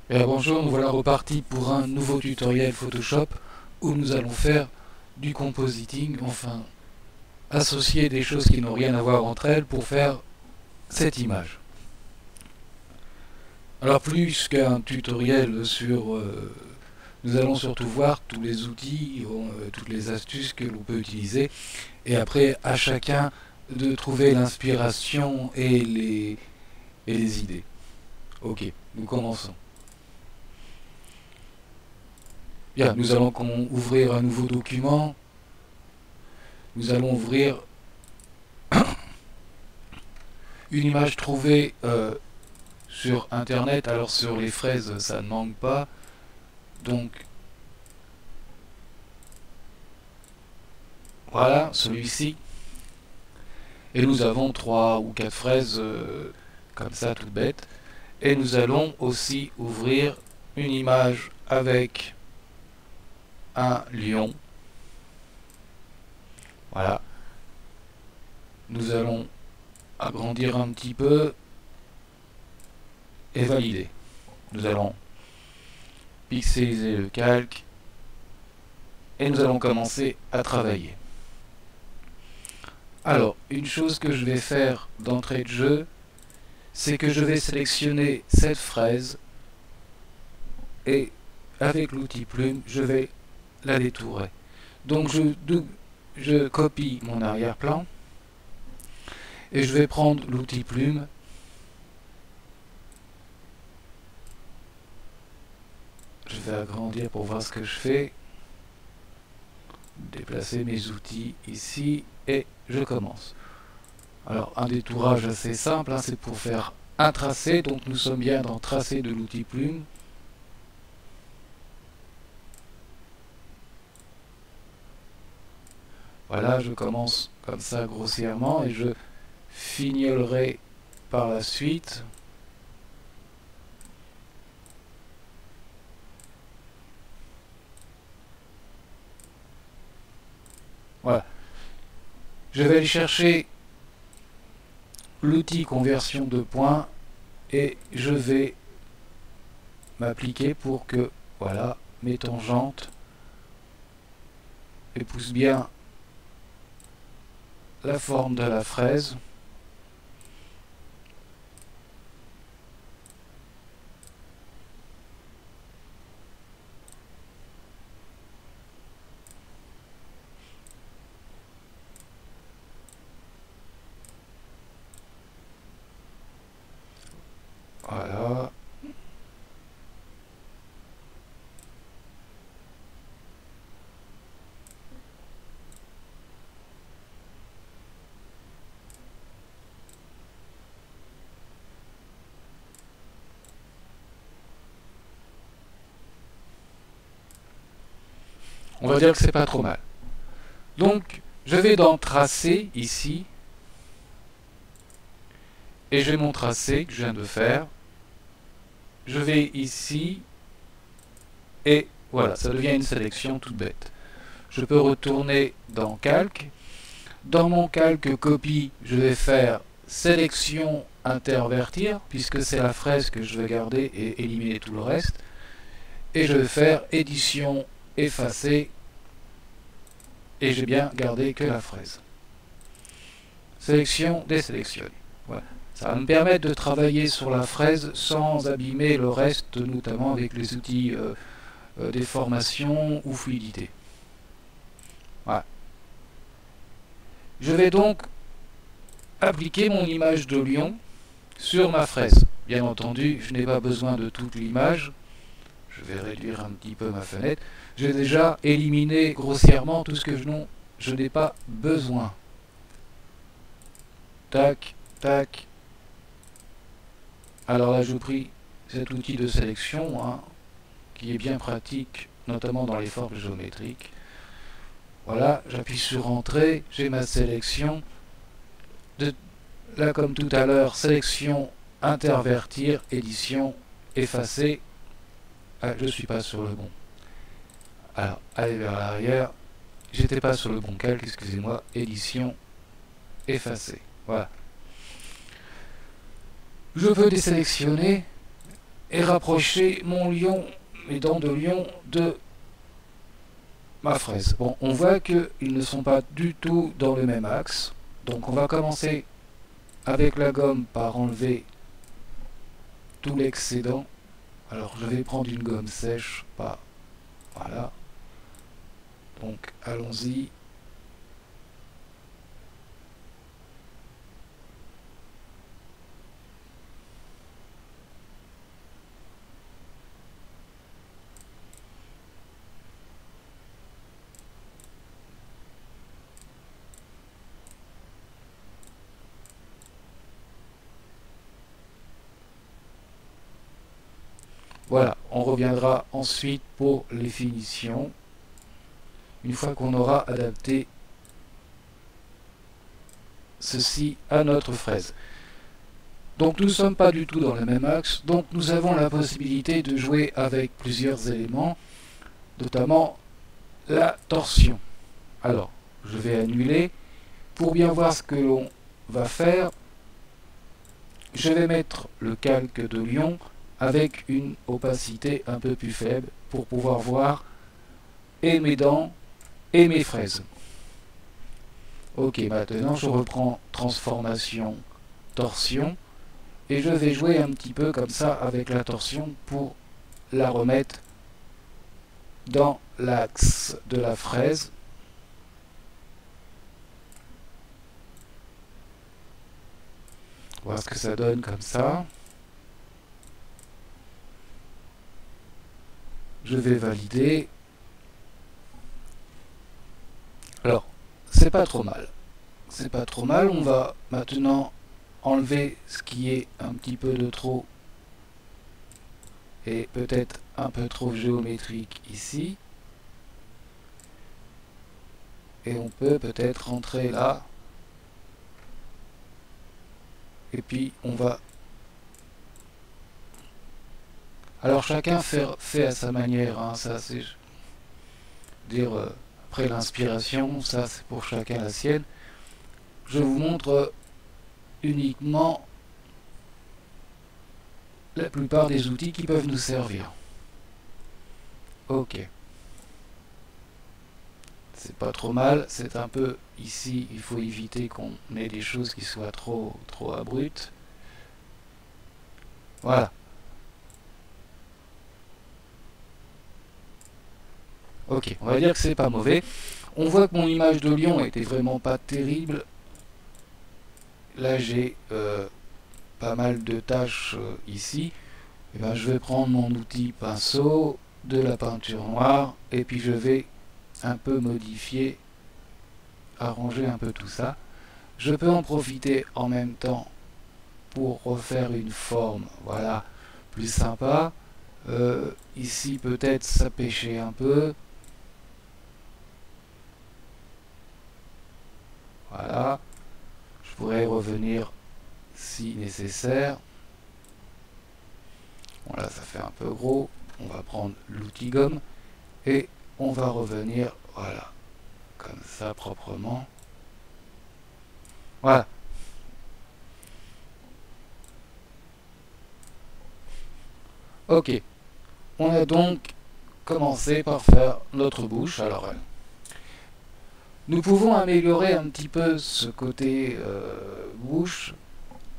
Et bonjour, nous voilà repartis pour un nouveau tutoriel Photoshop où nous allons faire du compositing, enfin associer des choses qui n'ont rien à voir entre elles pour faire cette image. Alors plus qu'un tutoriel sur... nous allons surtout voir tous les outils, toutes les astuces que l'on peut utiliser et après à chacun de trouver l'inspiration et les idées. Ok, nous commençons. Bien, nous allons ouvrir un nouveau document. Nous allons ouvrir une image trouvée sur internet. Alors sur les fraises ça ne manque pas, donc voilà celui-ci, et nous avons 3 ou 4 fraises comme ça toutes bêtes, et nous allons aussi ouvrir une image avec un lion. Voilà, nous allons agrandir un petit peu et valider. Nous allons pixeliser le calque et nous allons commencer à travailler. Alors, une chose que je vais faire d'entrée de jeu, c'est que je vais sélectionner cette fraise et avec l'outil plume, je vais la détourer. Donc je copie mon arrière-plan et je vais prendre l'outil plume. Je vais agrandir pour voir ce que je fais. Déplacer mes outils ici et je commence. Alors un détourage assez simple, hein, c'est pour faire un tracé, donc nous sommes bien dans tracé de l'outil plume. Voilà, je commence comme ça grossièrement et je fignolerai par la suite. Voilà. Je vais aller chercher l'outil conversion de points et je vais m'appliquer pour que, voilà, mes tangentes épousent bien la forme de la fraise. Voilà. On va dire que c'est pas trop mal. Donc, je vais dans Tracé, ici, et j'ai mon tracé que je viens de faire. Je vais ici, et voilà, ça devient une sélection toute bête. Je peux retourner dans Calque. Dans mon calque copie, je vais faire sélection intervertir, puisque c'est la fraise que je vais garder et éliminer tout le reste. Et je vais faire édition effacer, et j'ai bien gardé que la fraise. Sélection désélectionner. Voilà. Ça va me permettre de travailler sur la fraise sans abîmer le reste, notamment avec les outils déformation ou fluidité. Voilà. Je vais donc appliquer mon image de lion sur ma fraise. Bien entendu, je n'ai pas besoin de toute l'image. Je vais réduire un petit peu ma fenêtre. J'ai déjà éliminé grossièrement tout ce que je n'ai pas besoin. Tac, tac. Alors là, je pris cet outil de sélection, hein, qui est bien pratique, notamment dans les formes géométriques. Voilà, j'appuie sur Entrée, j'ai ma sélection. Là, comme tout à l'heure, sélection, intervertir, édition, effacer. Ah, je ne suis pas sur le bon. Alors, aller vers l'arrière. J'étais pas sur le bon calque, excusez-moi. Édition, effacer. Voilà. Je peux désélectionner et rapprocher mon lion, mes dents de lion de ma fraise. Bon, on voit qu'ils ne sont pas du tout dans le même axe. Donc on va commencer avec la gomme par enlever tout l'excédent. Alors je vais prendre une gomme sèche, pas... Voilà. Donc allons-y. Voilà, on reviendra ensuite pour les finitions, une fois qu'on aura adapté ceci à notre fraise. Donc nous ne sommes pas du tout dans le même axe, donc nous avons la possibilité de jouer avec plusieurs éléments, notamment la torsion. Alors, je vais annuler. Pour bien voir ce que l'on va faire, je vais mettre le calque de lion avec une opacité un peu plus faible pour pouvoir voir et mes dents et mes fraises. Ok, maintenant je reprends transformation, torsion, et je vais jouer un petit peu comme ça avec la torsion pour la remettre dans l'axe de la fraise. Voir ce que ça donne comme ça. Je vais valider. Alors, c'est pas trop mal. C'est pas trop mal. On va maintenant enlever ce qui est un petit peu de trop et peut-être un peu trop géométrique ici. Et on peut peut-être rentrer là. Et puis on va... Alors chacun fait à sa manière, hein, ça c'est... dire après l'inspiration, ça c'est pour chacun la sienne. Je vous montre uniquement la plupart des outils qui peuvent nous servir. Ok. C'est pas trop mal, c'est un peu ici, il faut éviter qu'on ait des choses qui soient trop abruptes. Voilà. Ok, on va dire que c'est pas mauvais. On voit que mon image de lion était vraiment pas terrible. Là j'ai pas mal de tâches ici. Et ben, je vais prendre mon outil pinceau, de la peinture noire, et puis je vais un peu modifier, arranger un peu tout ça. Je peux en profiter en même temps pour refaire une forme, voilà, plus sympa. Ici peut-être ça pêchait un peu. Voilà. Je pourrais revenir si nécessaire. Voilà, ça fait un peu gros. On va prendre l'outil gomme et on va revenir, voilà, comme ça proprement. Voilà. Ok. On a donc commencé par faire notre bouche. Alors, nous pouvons améliorer un petit peu ce côté bouche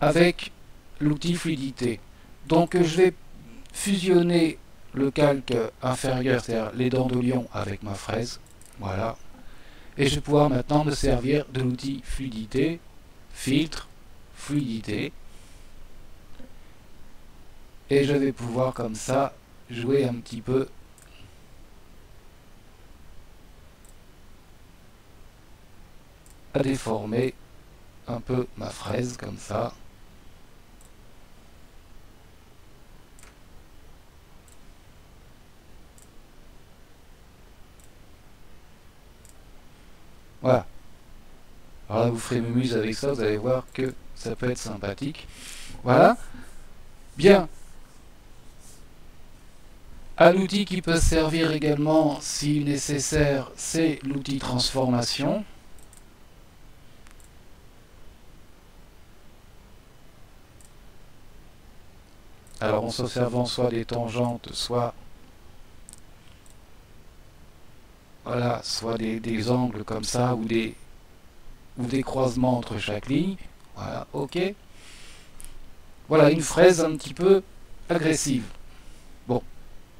avec l'outil fluidité. Donc je vais fusionner le calque inférieur, c'est-à-dire les dents de lion, avec ma fraise. Voilà. Et je vais pouvoir maintenant me servir de l'outil fluidité, filtre, fluidité. Et je vais pouvoir comme ça jouer un petit peu à déformer un peu ma fraise comme ça. Voilà. Alors là, vous ferez mumuse avec ça, vous allez voir que ça peut être sympathique. Voilà. Bien. Un outil qui peut servir également, si nécessaire, c'est l'outil transformation. Alors en se servant soit des tangentes, soit voilà, soit des angles comme ça, ou des croisements entre chaque ligne. Voilà, ok. Voilà, une fraise un petit peu agressive. Bon,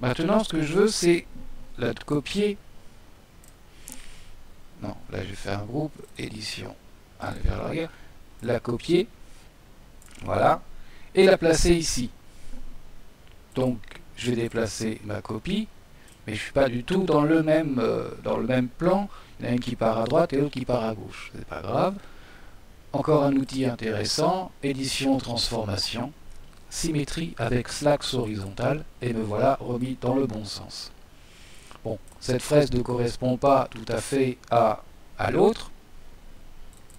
maintenant ce que je veux, c'est la copier. Non, là je fais un groupe, édition, aller vers l'arrière, la copier, voilà, et la placer ici. Donc je vais déplacer ma copie, mais je ne suis pas du tout dans le même plan. Il y en a une qui part à droite et l'autre qui part à gauche. C'est pas grave. Encore un outil intéressant, édition transformation, symétrie avec l'axe horizontal, et me voilà remis dans le bon sens. Bon, cette fraise ne correspond pas tout à fait à l'autre,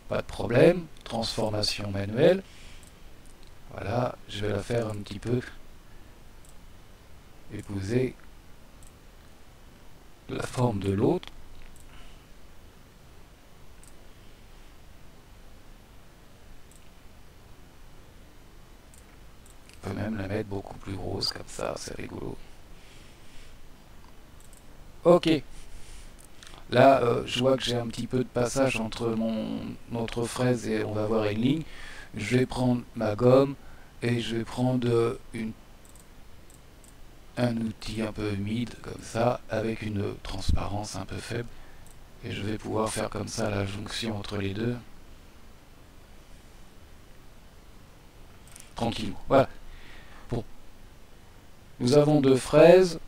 pas de problème, transformation manuelle. Voilà, je vais la faire un petit peu épouser la forme de l'autre. On peut même la mettre beaucoup plus grosse comme ça, c'est rigolo. Ok. Là, je vois que j'ai un petit peu de passage entre notre fraise et on va avoir une ligne. Je vais prendre ma gomme et je vais prendre un outil un peu humide comme ça, avec une transparence un peu faible. Et je vais pouvoir faire comme ça la jonction entre les deux. Tranquillement. Voilà. Bon. Nous avons deux fraises.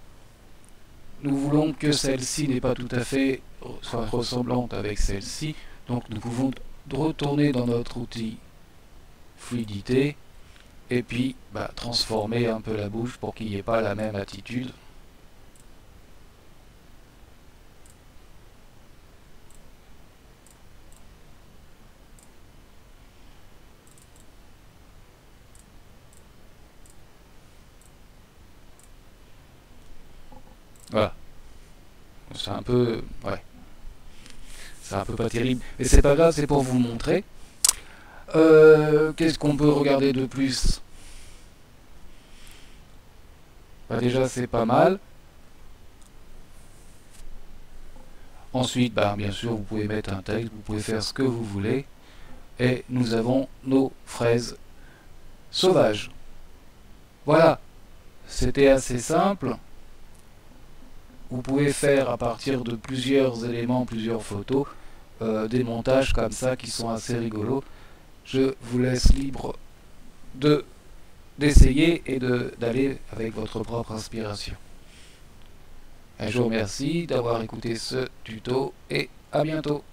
Nous voulons que celle-ci n'est pas tout à fait soit ressemblante avec celle-ci. Donc nous pouvons retourner dans notre outil fluidité et puis transformer un peu la bouche pour qu'il n'y ait pas la même attitude. Voilà. C'est un peu... ouais. C'est un peu pas terrible. Mais c'est pas grave, c'est pour vous montrer. Qu'est-ce qu'on peut regarder de plus? Déjà, c'est pas mal. Ensuite, bien sûr, vous pouvez mettre un texte, vous pouvez faire ce que vous voulez. Et nous avons nos fraises sauvages. Voilà. C'était assez simple. Vous pouvez faire à partir de plusieurs éléments, plusieurs photos, des montages comme ça qui sont assez rigolos. Je vous laisse libre d'essayer et d'aller avec votre propre inspiration. Je vous remercie d'avoir écouté ce tuto et à bientôt.